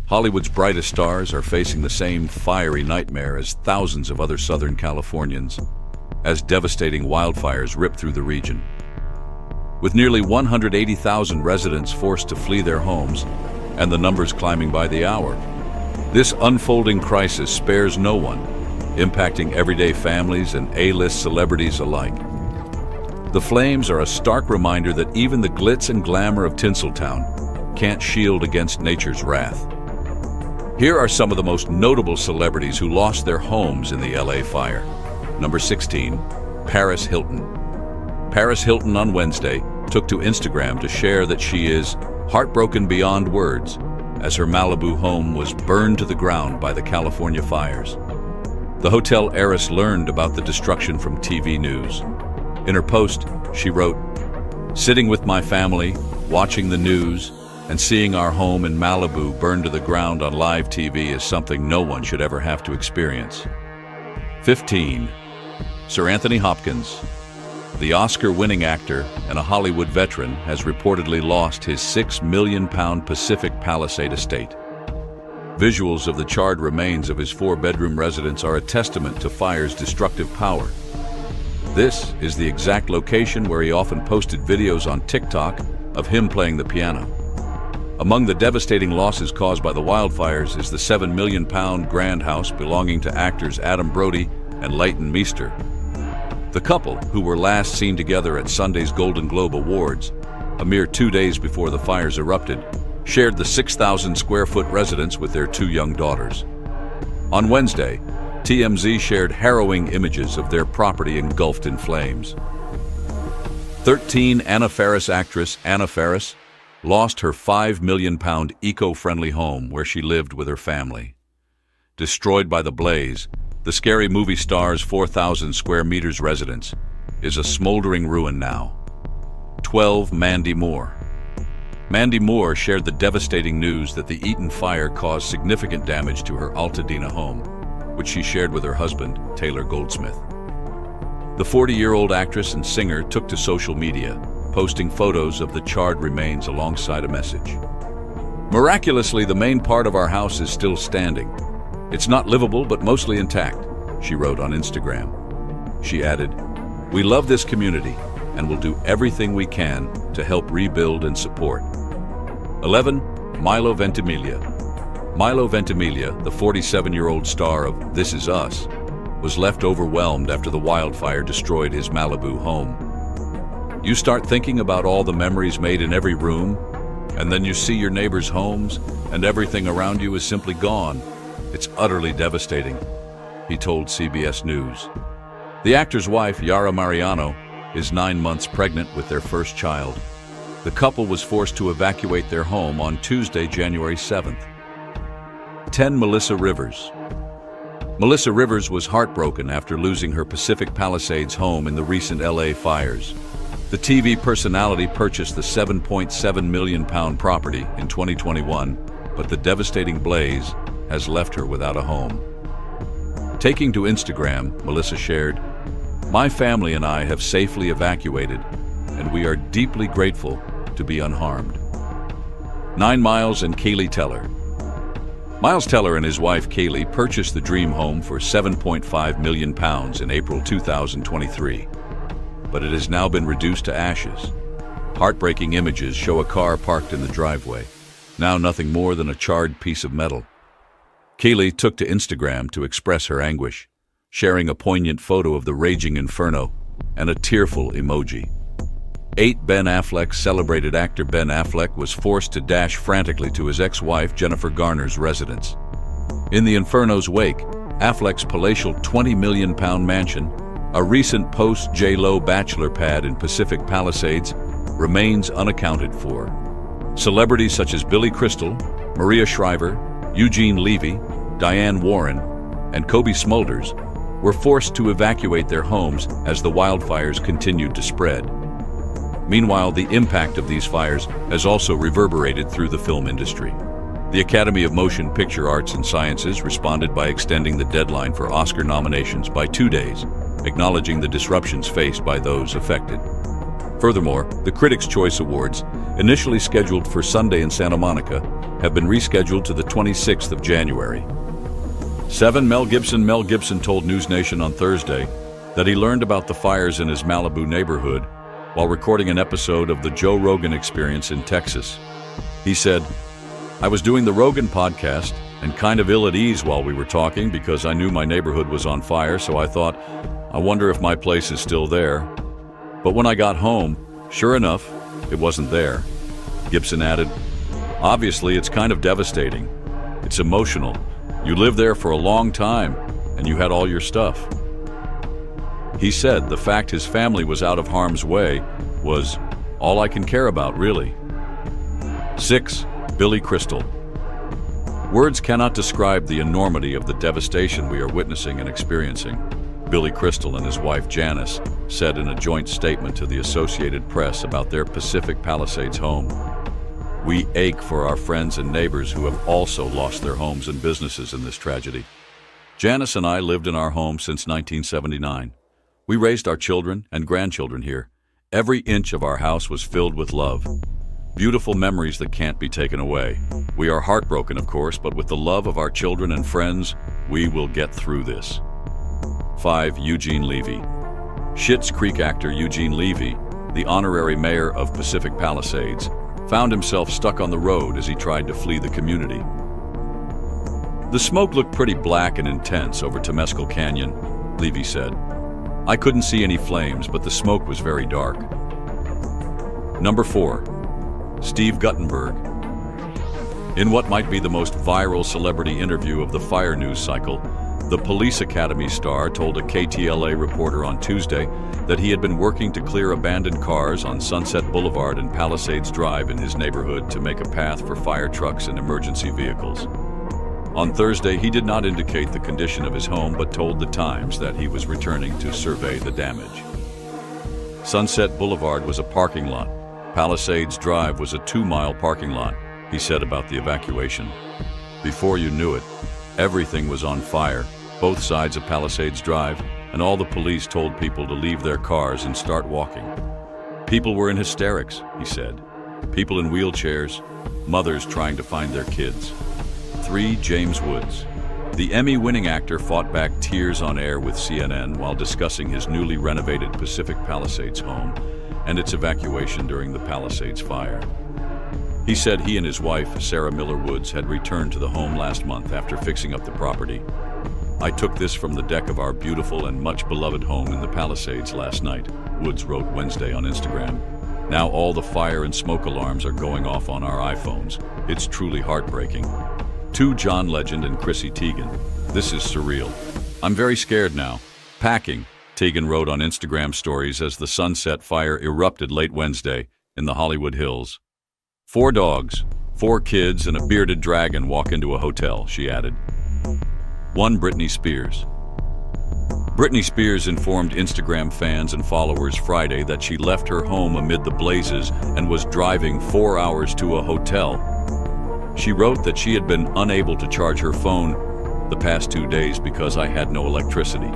Hollywood's brightest stars are facing the same fiery nightmare as thousands of other Southern Californians, as devastating wildfires rip through the region. With nearly 180,000 residents forced to flee their homes, and the numbers climbing by the hour, this unfolding crisis spares no one, impacting everyday families and A-list celebrities alike. The flames are a stark reminder that even the glitz and glamour of Tinseltown can't shield against nature's wrath. Here are some of the most notable celebrities who lost their homes in the LA fire. Number 16, Paris Hilton. Paris Hilton on Wednesday took to Instagram to share that she is heartbroken beyond words as her Malibu home was burned to the ground by the California fires. The hotel heiress learned about the destruction from TV news. In her post, she wrote, "Sitting with my family, watching the news, and seeing our home in Malibu burn to the ground on live TV is something no one should ever have to experience." 15. Sir Anthony Hopkins. The Oscar-winning actor and a Hollywood veteran has reportedly lost his £6 million Pacific Palisade estate. Visuals of the charred remains of his 4-bedroom residence are a testament to fire's destructive power. This is the exact location where he often posted videos on TikTok of him playing the piano. Among the devastating losses caused by the wildfires is the £7 million grand house belonging to actors Adam Brody and Leighton Meester. The couple, who were last seen together at Sunday's Golden Globe Awards, a mere 2 days before the fires erupted, shared the 6,000-square-foot residence with their 2 young daughters. On Wednesday, TMZ shared harrowing images of their property engulfed in flames. 13. Anna Faris actress Anna Faris lost her £5 million eco-friendly home where she lived with her family. Destroyed by the blaze, the Scary Movie star's 4,000 square meters residence is a smoldering ruin now. 12. Mandy Moore. Mandy Moore shared the devastating news that the Eaton fire caused significant damage to her Altadena home, which she shared with her husband, Taylor Goldsmith. The 40-year-old actress and singer took to social media, posting photos of the charred remains alongside a message. "Miraculously, the main part of our house is still standing. It's not livable, but mostly intact," she wrote on Instagram. She added, "We love this community and will do everything we can to help rebuild and support." 11. Milo Ventimiglia. Milo Ventimiglia, the 47-year-old star of This Is Us, was left overwhelmed after the wildfire destroyed his Malibu home. You start thinking about all the memories made in every room, and then you see your neighbors' homes, and everything around you is simply gone. It's utterly devastating, he told CBS News. The actor's wife, Yara Mariano, is 9 months pregnant with their first child. The couple was forced to evacuate their home on Tuesday, January 7th. 10. Melissa Rivers. Melissa Rivers was heartbroken after losing her Pacific Palisades home in the recent LA fires. The TV personality purchased the £7.7 million property in 2021, but the devastating blaze has left her without a home. Taking to Instagram, Melissa shared, "My family and I have safely evacuated, and we are deeply grateful to be unharmed." 9. Miles and Kaylee Teller. Miles Teller and his wife Kaylee purchased the dream home for £7.5 million in April 2023, but it has now been reduced to ashes. Heartbreaking images show a car parked in the driveway, now nothing more than a charred piece of metal. Kaylee took to Instagram to express her anguish, sharing a poignant photo of the raging inferno and a tearful emoji. 8. Ben Affleck. Celebrated actor Ben Affleck was forced to dash frantically to his ex-wife Jennifer Garner's residence. In the inferno's wake, Affleck's palatial £20 million mansion, a recent post-J-Lo bachelor pad in Pacific Palisades, remains unaccounted for. Celebrities such as Billy Crystal, Maria Shriver, Eugene Levy, Diane Warren, and Kobe Smulders were forced to evacuate their homes as the wildfires continued to spread. Meanwhile, the impact of these fires has also reverberated through the film industry. The Academy of Motion Picture Arts and Sciences responded by extending the deadline for Oscar nominations by 2 days, acknowledging the disruptions faced by those affected. Furthermore, the Critics' Choice Awards, initially scheduled for Sunday in Santa Monica, have been rescheduled to the 26th of January. 7. Mel Gibson told News Nation on Thursday that he learned about the fires in his Malibu neighborhood while recording an episode of the Joe Rogan Experience in Texas. He said, "I was doing the Rogan podcast and kind of ill at ease while we were talking because I knew my neighborhood was on fire, so I thought, I wonder if my place is still there. But when I got home, sure enough, it wasn't there." Gibson added, "Obviously, it's kind of devastating. It's emotional. You lived there for a long time, and you had all your stuff." He said the fact his family was out of harm's way was all I can care about, really. 6. Billy Crystal. Words cannot describe the enormity of the devastation we are witnessing and experiencing, Billy Crystal and his wife Janice said in a joint statement to the Associated Press about their Pacific Palisades home. "We ache for our friends and neighbors who have also lost their homes and businesses in this tragedy. Janice and I lived in our home since 1979. We raised our children and grandchildren here. Every inch of our house was filled with love. Beautiful memories that can't be taken away. We are heartbroken, of course, but with the love of our children and friends, we will get through this." 5. Eugene Levy. Schitt's Creek actor Eugene Levy, the honorary mayor of Pacific Palisades, found himself stuck on the road as he tried to flee the community. "The smoke looked pretty black and intense over Temescal Canyon," Levy said. "I couldn't see any flames, but the smoke was very dark." Number 4. Steve Guttenberg. In what might be the most viral celebrity interview of the fire news cycle, the Police Academy star told a KTLA reporter on Tuesday that he had been working to clear abandoned cars on Sunset Boulevard and Palisades Drive in his neighborhood to make a path for fire trucks and emergency vehicles. On Thursday, he did not indicate the condition of his home but told the Times that he was returning to survey the damage. Sunset Boulevard was a parking lot. Palisades Drive was a 2-mile parking lot, he said about the evacuation. "Before you knew it, everything was on fire, both sides of Palisades Drive, and all the police told people to leave their cars and start walking. People were in hysterics," he said. "People in wheelchairs, mothers trying to find their kids." 3. James Woods. The Emmy-winning actor fought back tears on air with CNN while discussing his newly renovated Pacific Palisades home and its evacuation during the Palisades fire. He said he and his wife, Sarah Miller Woods, had returned to the home last month after fixing up the property. "I took this from the deck of our beautiful and much-beloved home in the Palisades last night," Woods wrote Wednesday on Instagram. "Now all the fire and smoke alarms are going off on our iPhones. It's truly heartbreaking." 2. John Legend and Chrissy Teigen. "This is surreal. I'm very scared now. Packing," Teigen wrote on Instagram stories as the Sunset fire erupted late Wednesday in the Hollywood Hills. "4 dogs, 4 kids, and a bearded dragon walk into a hotel," she added. 1. Britney Spears. Britney Spears informed Instagram fans and followers Friday that she left her home amid the blazes and was driving 4 hours to a hotel. She wrote that she had been unable to charge her phone the past 2 days because I had no electricity.